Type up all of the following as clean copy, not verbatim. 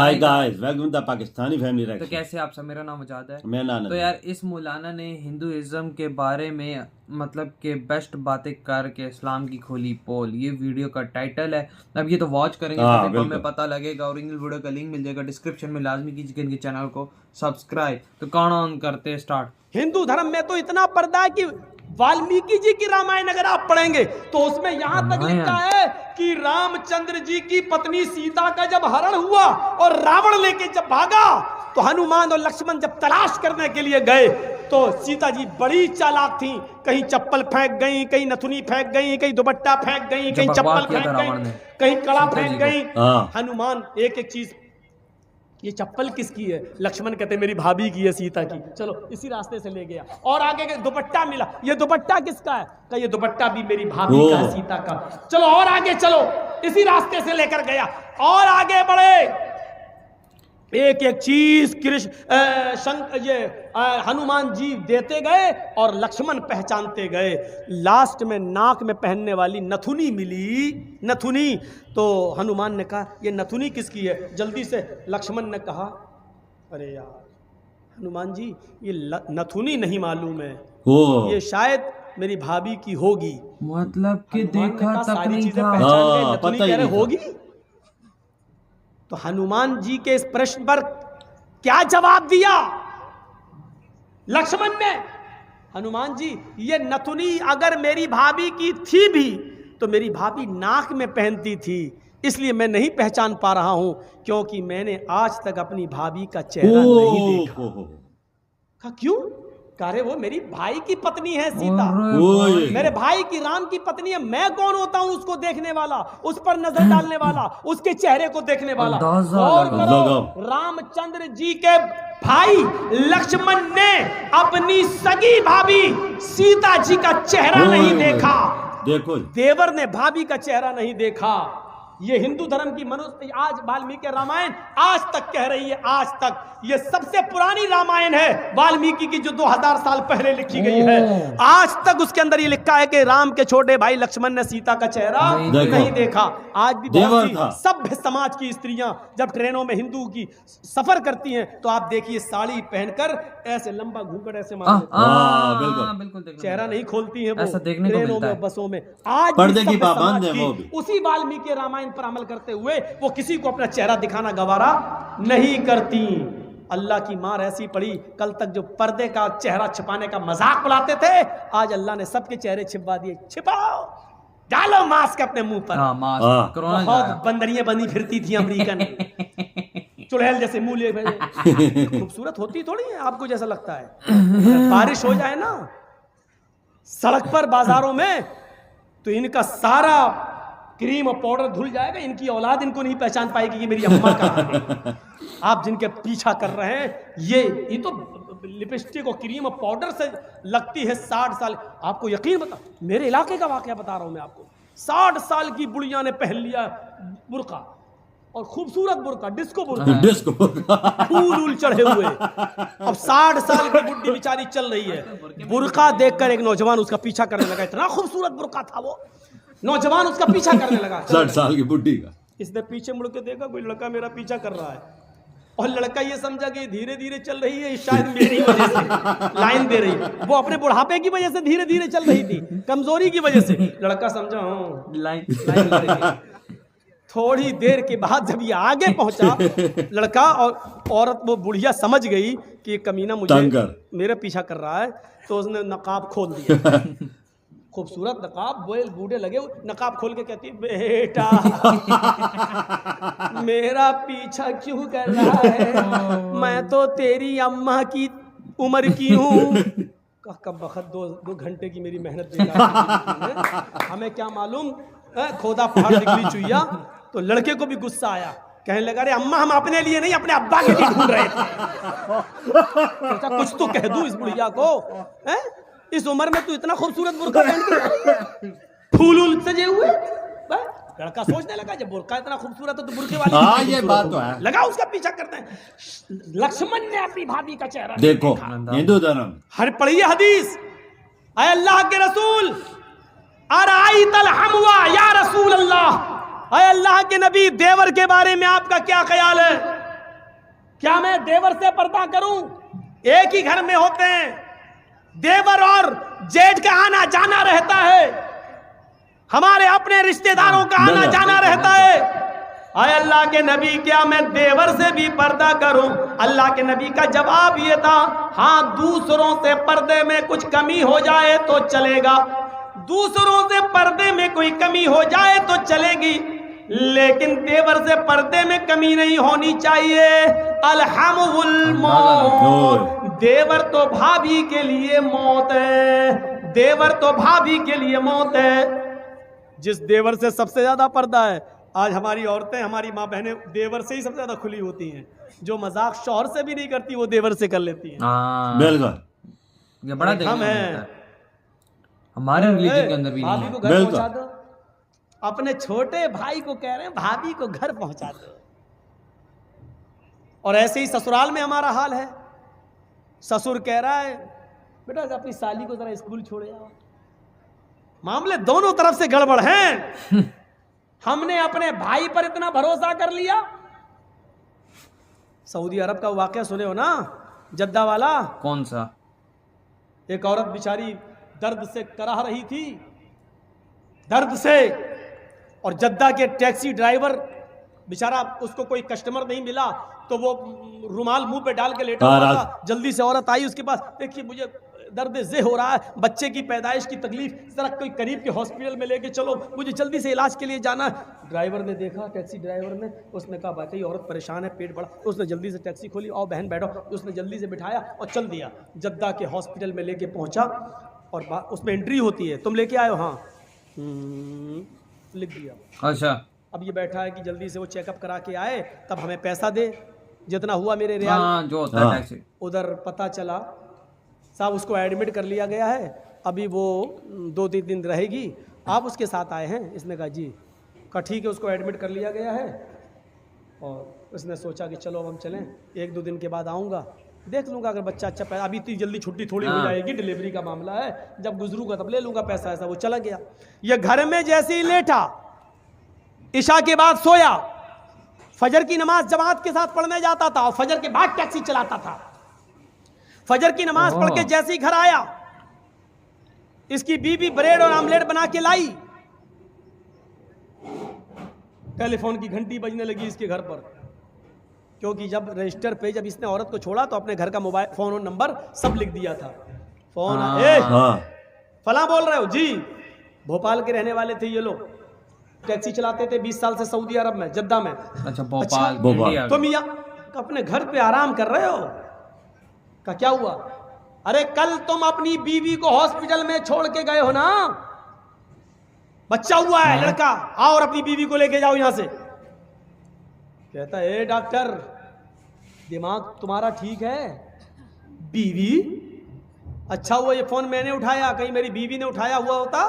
Hi guys, welcome to Pakistani family तो reaction. कैसे आप सब, मेरा नाम आजाद है। मैं नाना। तो यार इस मौलाना ने हिंदुइज्म के बारे में मतलब के बेस्ट बातें करके इस्लाम की खोली पोल, ये वीडियो का टाइटल है। अब ये तो वॉच करेंगे तभी तो हमें पता लगेगा, और इन वीडियो का लिंक मिल जाएगा डिस्क्रिप्शन में। लाजमी कीजिए इनके चैनल को सब्सक्राइब। तो कौन ऑन करते स्टार्ट। हिंदू धर्म में तो इतना पर्दा है कि वाल्मीकि जी की रामायण अगर आप पढ़ेंगे तो उसमें यहां तक लिखा है कि रामचंद्र जी की पत्नी सीता का जब हरण हुआ और रावण लेके जब भागा तो हनुमान और लक्ष्मण जब तलाश करने के लिए गए तो सीता जी बड़ी चालाक थी। कहीं चप्पल फेंक गई, कहीं नथुनी फेंक गई, कहीं दुपट्टा फेंक गई, कहीं चप्पल फेंक गई, कहीं कड़ा फेंक गई। हनुमान एक एक चीज, ये चप्पल किसकी है? लक्ष्मण कहते मेरी भाभी की है, सीता की। चलो इसी रास्ते से ले गया। और आगे दुपट्टा मिला, ये दुपट्टा किसका है? कहा ये दुपट्टा भी मेरी भाभी का है, सीता का। चलो और आगे चलो, इसी रास्ते से लेकर गया। और आगे बढ़े, एक एक चीज हनुमान जी देते गए और लक्ष्मण पहचानते गए। लास्ट में नाक में पहनने वाली नथुनी मिली, नथुनी। तो हनुमान ने कहा ये नथुनी किसकी है? जल्दी से लक्ष्मण ने कहा अरे यार हनुमान जी ये नथुनी नहीं मालूम है, ये शायद मेरी भाभी की होगी। मतलब कि देखा तक सारी नहीं चीजें था। पहचान गए, नथुनी कह रहे होगी। तो हनुमान जी के इस प्रश्न पर क्या जवाब दिया लक्ष्मण ने? हनुमान जी ये नथुनी अगर मेरी भाभी की थी भी तो मेरी भाभी नाक में पहनती थी, इसलिए मैं नहीं पहचान पा रहा हूं, क्योंकि मैंने आज तक अपनी भाभी का चेहरा नहीं देखा। कहा क्यों? कह रहे वो मेरी भाई की पत्नी है सीता, मेरे भाई की राम की पत्नी है। मैं कौन होता हूं उसको देखने वाला, उस पर नजर डालने वाला, उसके चेहरे को देखने वाला? और करो, रामचंद्र जी के भाई लक्ष्मण ने अपनी सगी भाभी सीता जी का चेहरा नहीं देखा। देखो, देवर ने भाभी का चेहरा नहीं देखा। ये हिंदू धर्म की मनुष्य आज वाल्मीकि रामायण आज तक कह रही है, आज तक ये सबसे पुरानी रामायण है वाल्मीकि की, जो 2000 साल पहले लिखी गई है। आज तक उसके अंदर ये लिखा है कि राम के छोटे भाई लक्ष्मण ने सीता का चेहरा नहीं देखा। आज भी बहुत सी सभ्य समाज की स्त्रियां जब ट्रेनों में हिंदू की सफर करती हैं तो आप देखिए साड़ी पहनकर ऐसे लंबा घूंघट ऐसे बिल्कुल चेहरा नहीं खोलती है वो, ऐसा देखने को ट्रेनों में, बसों में। आज पर्दे की पाबंद है वो भी। उसी वाल्मीकि रामायण पर अमल करते हुए वो किसी को अपना चेहरा दिखाना गवारा नहीं करती। अल्लाह की मार ऐसी पड़ी, कल तक जो पर्दे का चेहरा छिपाने का मजाक उड़ाते थे, आज अल्लाह ने सबके चेहरे छिपा दिए। छिपाओ, डालो मास्क अपने मुंह पर। बहुत बंदरियां बनी फिरती थी अमेरिकन चुड़ैल जैसे मुंह ले खूबसूरत होती थोड़ी है आपको जैसा लगता है। बारिश हो जाए ना सड़क पर, बाजारों में, तो इनका सारा क्रीम और पाउडर धुल जाएगा। इनकी औलाद इनको नहीं पहचान पाएगी कि मेरी अम्मा कहाँ है। आप जिनके पीछा कर रहे हैं, ये तो लिपस्टिक और क्रीम और पाउडर से लगती है 60 साल। आपको यकीन बता, मेरे इलाके का वाकया बता रहा हूं मैं आपको। 60 साल की बुढ़िया ने पहन लिया बुर्का, और खूबसूरत बुर्का, डिस्को बुर्का, फूल चढ़े हुए। अब 60 साल की बुढ़ी बेचारी चल रही है, बुर्का देखकर एक नौजवान उसका पीछा करने लगा। इतना खूबसूरत बुर्का था वो, नौजवान उसका पीछा करने लगा। 60 साल की बुढ़ी का। इसने पीछे मुड़ के देखा, कोई लड़का मेरा पीछा कर रहा है, और लड़का ये समझा कि धीरे धीरे चल रही है, शायद मेरी वजह से लाइन दे रही है। वो अपने बुढ़ापे की वजह से धीरे धीरे चल रही थी, कमजोरी की वजह से। लड़का समझा लाइन दे रही है। थोड़ी देर के बाद जब ये आगे पहुंचा, लड़का और औरत, वो बुढ़िया समझ गई कि ये कमीना मुझे मेरा पीछा कर रहा है, तो उसने नकाब खोल दिया। खूबसूरत नकाब, बूढ़े लगे, नकाब खोल के कहती बेटा मेरा पीछा क्यों कर रहा है? मैं तो तेरी अम्मा की उम्र की हूँ। कब वक्त 2 घंटे की मेरी मेहनत देखा, हमें क्या मालूम खोदा पहाड़ निकली चुईया। तो लड़के को भी गुस्सा आया, कहने लगा अरे अम्मा हम अपने लिए नहीं अपने अब्बा के लिए ढूंढ रहे थे। कुछ तो कह दूं इस बुढ़िया को, है? इस उम्र में तू इतना खूबसूरत बुर्का पहन के, फूल सजे हुए। लड़का सोचने लगा जब बुर्का इतना खूबसूरत है तो बुर्के वाली ये बात तो है। लगा उसका पीछा करते हैं। लक्ष्मण ने अपनी भाभी का चेहरा देखो, हिंदू धर्म हर पढ़िए हदीस, अय अल्लाह के रसूल, अराइतल हमवा या रसूल अल्लाह, अय अल्लाह के नबी, देवर के बारे में आपका क्या ख्याल है? क्या मैं देवर से पर्दा करूं? एक ही घर में होते हैं, देवर और जेठ का आना जाना रहता है, हमारे अपने रिश्तेदारों का आना जाना रहता है। आए अल्लाह के नबी, क्या मैं देवर से भी पर्दा करूं? अल्लाह के नबी का जवाब ये था, हाँ दूसरों से पर्दे में कुछ कमी हो जाए तो चलेगा, दूसरों से पर्दे में कोई कमी हो जाए तो चलेगी, लेकिन देवर से पर्दे में कमी नहीं होनी चाहिए। अलहमुल मौत, देवर तो भाभी के लिए मौत है, देवर तो भाभी के लिए मौत है। जिस देवर से सबसे ज्यादा पर्दा है, आज हमारी औरतें, हमारी माँ बहनें देवर से ही सबसे ज्यादा खुली होती हैं। जो मजाक शौहर से भी नहीं करती वो देवर से कर लेती हैं। ये बड़ा देखने है हमारे रिलीजन के अंदर भी भाभी को घर पहुंचा दो, अपने छोटे भाई को कह रहे हैं भाभी को घर पहुंचा दो। और ऐसे ही ससुराल में हमारा हाल है। ससुर कह रहा है बेटा अपनी साली को जरा स्कूल छोड़े आओ। मामले दोनों तरफ से गड़बड़ हैं। हमने अपने भाई पर इतना भरोसा कर लिया। सऊदी अरब का वाकया सुने हो ना, जद्दा वाला? कौन सा? एक औरत बेचारी दर्द से कराह रही थी, दर्द से, और जद्दा के टैक्सी ड्राइवर बेचारा, उसको कोई कस्टमर नहीं मिला तो वो रुमाल मुंह पे डाल के लेटा हुआ था। जल्दी से औरत आई उसके पास, देखिए मुझे दर्द जे हो रहा है, बच्चे की पैदाइश की तकलीफ, जरा कोई करीब के हॉस्पिटल में लेके चलो, मुझे जल्दी से इलाज के लिए जाना है। ड्राइवर ने देखा, टैक्सी ड्राइवर ने, उसने कहा भाई औरत परेशान है, पेट बड़ा, उसने जल्दी से टैक्सी खोली, आओ बहन बैठो, उसने जल्दी से बिठाया और चल दिया। जद्दा के हॉस्पिटल में लेके पहुंचा और उसमें एंट्री होती है, तुम लेके आए हो? हाँ, लिख दिया। अच्छा, अब ये बैठा है कि जल्दी से वो चेकअप करा के आए, तब हमें पैसा दे, जितना हुआ मेरे रियाल जो होता है टैक्सी। उधर पता चला साहब उसको एडमिट कर लिया गया है, अभी वो 2-3 दिन रहेगी, आप उसके साथ आए हैं? इसने कहा जी। कहा ठीक है, उसको एडमिट कर लिया गया है। और उसने सोचा कि चलो हम चलें, 1-2 दिन के बाद आऊँगा, देख लूँगा अगर बच्चा अच्छा पैदा, अभी इतनी जल्दी छुट्टी थोड़ी हो जाएगी, डिलीवरी का मामला है, जब गुजरूंगा तब ले लूँगा पैसा। ऐसा वो चला गया। ये घर में जैसे ही लेटा, इशा के बाद सोया, फजर की नमाज जमात के साथ पढ़ने जाता था और फजर के बाद टैक्सी चलाता था। फजर की नमाज पढ़ के जैसे ही घर आया, इसकी बीवी ब्रेड और आमलेट बना के लाई, टेलीफोन की घंटी बजने लगी इसके घर पर, क्योंकि जब रजिस्टर पे जब इसने औरत को छोड़ा तो अपने घर का मोबाइल फोन और नंबर सब लिख दिया था। फोन फला बोल रहे हो जी? भोपाल के रहने वाले थे ये लोग, टैक्सी चलाते थे 20 साल से सऊदी अरब में, जद्दा में। अच्छा, भोपाल। तुम यहाँ अपने घर पे आराम कर रहे हो? का क्या हुआ? अरे कल तुम अपनी बीवी को हॉस्पिटल में छोड़ के गए हो ना, बच्चा हुआ है लड़का, आओ और अपनी बीवी को लेके जाओ यहां से। कहता है डॉक्टर दिमाग तुम्हारा ठीक है? बीवी? अच्छा हुआ ये फोन मैंने उठाया, कहीं मेरी बीवी ने उठाया हुआ होता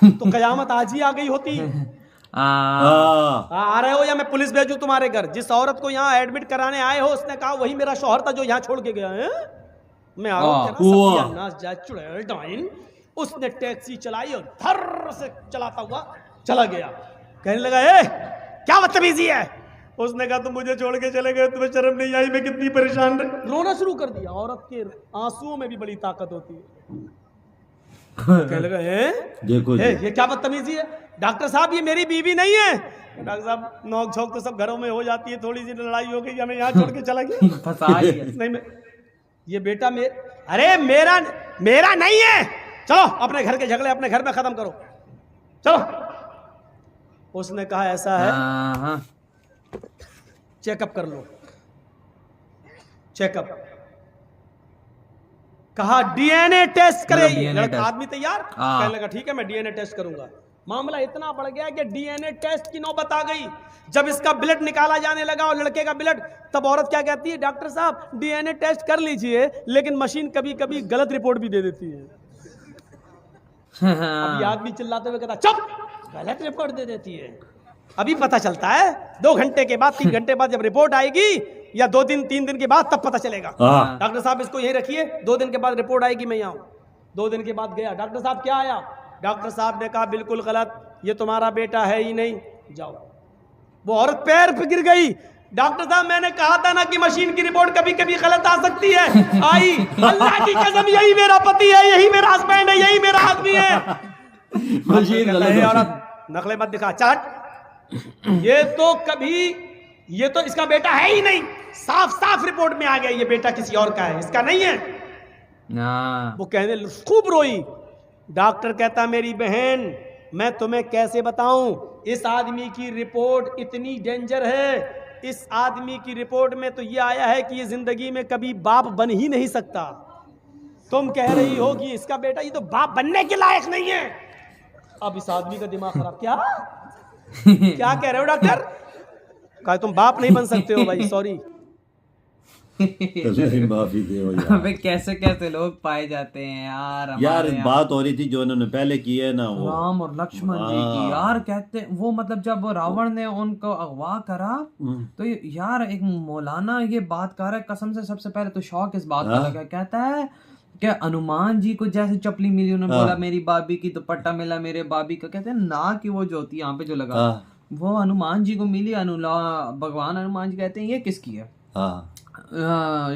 तो कयामत आज ही आ गई होती। आ रहे हो या मैं पुलिस भेजूं तुम्हारे घर? जिस औरत को यहाँ एडमिट कराने आए हो उसने कहा वही मेरा शौहर था जो यहाँ छोड़ के गया है। मैं आ रहा हूँ। उसने टैक्सी चलाई और धर से चलाता हुआ चला गया। कहने लगा ए क्या बदतमीजी है? उसने कहा तुम मुझे छोड़ के चले गए, तुम्हें शर्म नहीं आई? मैं कितनी परेशान रही। रोना शुरू कर दिया। औरत के आंसुओं में भी बड़ी ताकत होती है। कहने लगा देखो ये क्या बदतमीजी है? डॉक्टर साहब ये मेरी बीवी नहीं है। डॉक्टर साहब नोक झोंक तो सब घरों में हो जाती है, थोड़ी सी लड़ाई हो गई, हमें यहाँ छोड़ के चला गया। नहीं ये बेटा अरे मेरा नहीं है, चलो अपने घर के झगड़े अपने घर में खत्म करो, चलो। उसने कहा ऐसा है चेकअप कर लो। चेकअप कहा डीएनए टेस्ट करे। लड़का आदमी तैयार, कहने लगा ठीक है मैं डीएनए टेस्ट करूंगा। मामला इतना बढ़ गया कि डीएनए टेस्ट की नौबत आ गई। जब इसका ब्लड निकाला जाने लगा और लड़के का ब्लड, तब औरत क्या कहती है? डॉक्टर साहब डीएनए टेस्ट कर लीजिए, लेकिन मशीन कभी कभी गलत रिपोर्ट भी दे देती है। अभी आदमी चिल्लाते हुए कहता चुप, गलत रिपोर्ट दे देती है। अभी पता चलता है 2 घंटे के बाद, 3 घंटे बाद जब रिपोर्ट आएगी, या 2 दिन 3 दिन के बाद, तब पता चलेगा। डॉक्टर साहब इसको यही रखिए, 2 दिन के बाद रिपोर्ट आएगी, मैं यहाँ हूँ। 2 दिन के बाद गया, डॉक्टर साहब क्या आया? डॉक्टर साहब ने कहा बिल्कुल गलत, ये तुम्हारा बेटा है ही नहीं, जाओ। वो औरत पैर पे गिर गई, डॉक्टर साहब मैंने कहा था ना कि मशीन की रिपोर्ट कभी कभी गलत आ सकती है, आई। अल्लाह की कसम यही मेरा पति है, यही मेरा हस्बैंड है, यही मेरा आदमी है। मशीन गलत औरत नकले मत दिखा, चाट। ये तो कभी, ये तो इसका बेटा है ही नहीं, साफ साफ रिपोर्ट में आ गया ये बेटा किसी और का है, इसका नहीं है। वो कहने खूब रोई। डॉक्टर कहता मेरी बहन मैं तुम्हें कैसे बताऊं, इस आदमी की रिपोर्ट इतनी डेंजर है, इस आदमी की रिपोर्ट में तो ये आया है कि ये जिंदगी में कभी बाप बन ही नहीं सकता। तुम कह रही हो कि इसका बेटा ये तो बाप बनने के लायक नहीं है। अब इस आदमी का दिमाग खराब। क्या क्या कह रहे हो डॉक्टर? कहा तुम बाप नहीं बन सकते हो भाई, सॉरी। माफी दे अबे कैसे कैसे लोग पाए जाते हैं यार। बात हो रही थी जो उन्होंने पहले की है ना, वो राम और लक्ष्मण जी की। यार कहते वो मतलब जब वो रावण ने उनको अगवा करा तो यार एक मौलाना ये बात कर रहा है, कसम से सबसे पहले तो शौक इस बात का लगा। कहता है क्या हनुमान जी को जैसे चपली मिली, उन्होंने बोला मेरी भाभी की दुपट्टा मिला मेरे भाभी का। कहते हैं ना कि वो जो होती है यहाँ पे जो लगा वो हनुमान जी को मिली। भगवान हनुमान जी कहते हैं ये किसकी है?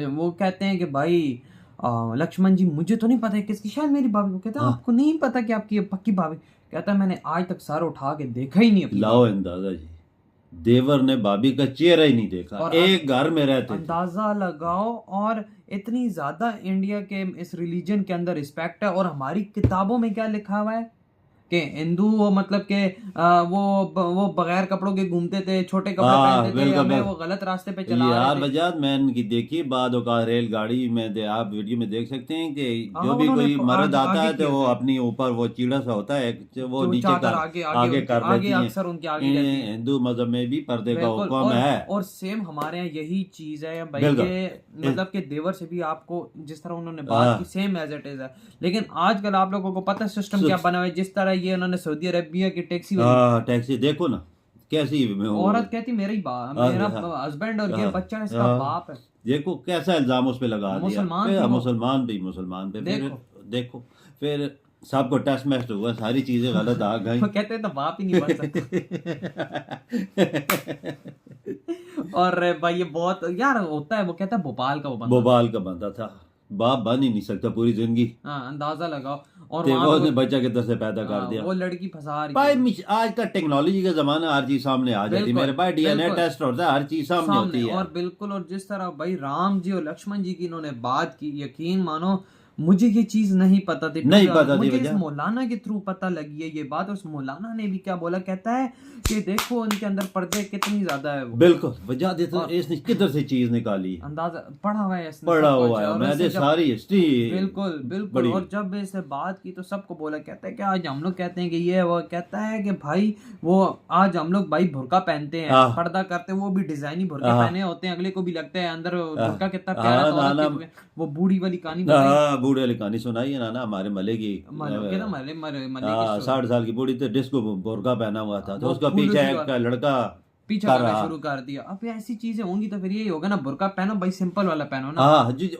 वो कहते हैं कि भाई लक्ष्मण जी मुझे तो नहीं पता है किसकी, शायद मेरी भाभी को। कहते हैं आपको नहीं पता कि आपकी पक्की भाभी? कहता है मैंने आज तक सर उठा के देखा ही नहीं। लाओ अंदाजा जी, देवर ने भाभी का चेहरा ही नहीं देखा, और एक घर में रहते। अंदाजा लगाओ। और इतनी ज्यादा इंडिया के इस रिलीजन के अंदर रिस्पेक्ट है, और हमारी किताबों में क्या लिखा हुआ है कि हिंदू वो मतलब के वो बगैर कपड़ों के घूमते थे, छोटे कपड़े पहनते थे, हमें वो गलत रास्ते पे चला यार बजाज मैं इनकी देखी बाद का रेलगाड़ी में, आप वीडियो में देख सकते हैं कि जो भी कोई मर्द आता है तो वो अपनी ऊपर वो चीड़ा सा होता है वो नीचे आगे कर लेती है। अक्सर उनके आगे हिंदू मजहब में भी पर्दे का हुक्म है, और सेम हमारे यहाँ यही चीज है भाई के मतलब के देवर से भी आपको जिस तरह उन्होंने बात की सेम एज इट इज है। लेकिन आजकल आप लोगों को पता है सिस्टम क्या बना हुआ है, जिस तरह ये उन्होंने सऊदी अरेबिया की टैक्सी देखो ना कैसी औरत कहती मेरा हस्बैंड और ये बच्चा इसका बाप है। देखो कैसा इल्जाम उस पे लगा दिया। मुसलमान पे देखो फिर सबको टेस्ट मैच हुआ, सारी चीजें गलत आ गई। कहते हैं तो बाप ही नहीं बन सकते। और भाई ये बहुत यार होता है। वो कहता है भोपाल का बंदा था, बाप बन ही नहीं सकता पूरी जिंदगी। अंदाजा लगाओ। और वो ने बच्चा किधर से पैदा कर दिया, वो लड़की फंसा रही भाई। आज का टेक्नोलॉजी का जमाना, हर चीज सामने आ जाती है मेरे भाई, डीएनए टेस्ट होता है, हर चीज सामने होती है। और बिल्कुल, और जिस तरह भाई राम जी और लक्ष्मण जी की इन्होंने बात की, यकीन मानो मुझे ये चीज नहीं पता थी, मुझे इस मौलाना के थ्रू पता लगी है ये बात। और उस मौलाना ने भी क्या बोला, कहता है कि देखो उनके अंदर पर्दे कितनी ज्यादा है। बिल्कुल वजह देते इसने किधर से चीज निकाली, अंदाजा पढ़ा हुआ है मैंने सारी हिस्ट्री। बिल्कुल। और जब इससे बात की तो सबको बोला, कहता है कि आज हम लोग कहते हैं कि ये वो, कहता है कि भाई वो आज हम लोग भाई बुर्का पहनते हैं, पर्दा करते हैं, वो भी डिजाइनी बुर्का पहने होते हैं, अगले को भी लगता है अंदर बुर्का कितना प्यारा। वो बूढ़ी वाली कहानी, बूढ़े वाली कहानी सुनाई है ना हमारे मले की, 60 साल की बूढ़ी थी, डिस्को बुर्का पहना हुआ था, तो उसका पीछे एक लड़का पीछे करना शुरू कर दिया। अब ऐसी चीजें होंगी तो फिर यही होगा ना, बुर्का पहनो भाई, सिंपल वाला पहनो ना,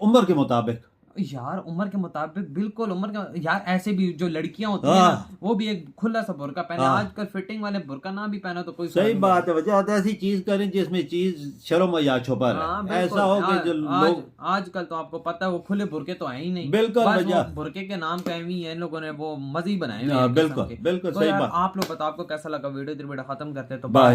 उम्र के मुताबिक। यार उम्र के मुताबिक, बिल्कुल उम्र का। यार ऐसे भी जो लड़कियां होती है ना, वो भी एक खुला सा बुर्का पहने। आजकल फिटिंग वाले बुर्का ना भी पहना तो कोई सही बात है। वजह ऐसी चीज करें जिसमें चीज शर्म या छुपा रहे। ऐसा हो कि जो लोग आजकल तो आपको पता है वो खुले बुर्के तो है ही नहीं। बिल्कुल बुर्के के नाम पे भी इन लोगों ने वो मजे बनाए। बिल्कुल सही बात। आप लोग बताओ आपको कैसा लगा वीडियो। खत्म करते तो बाय।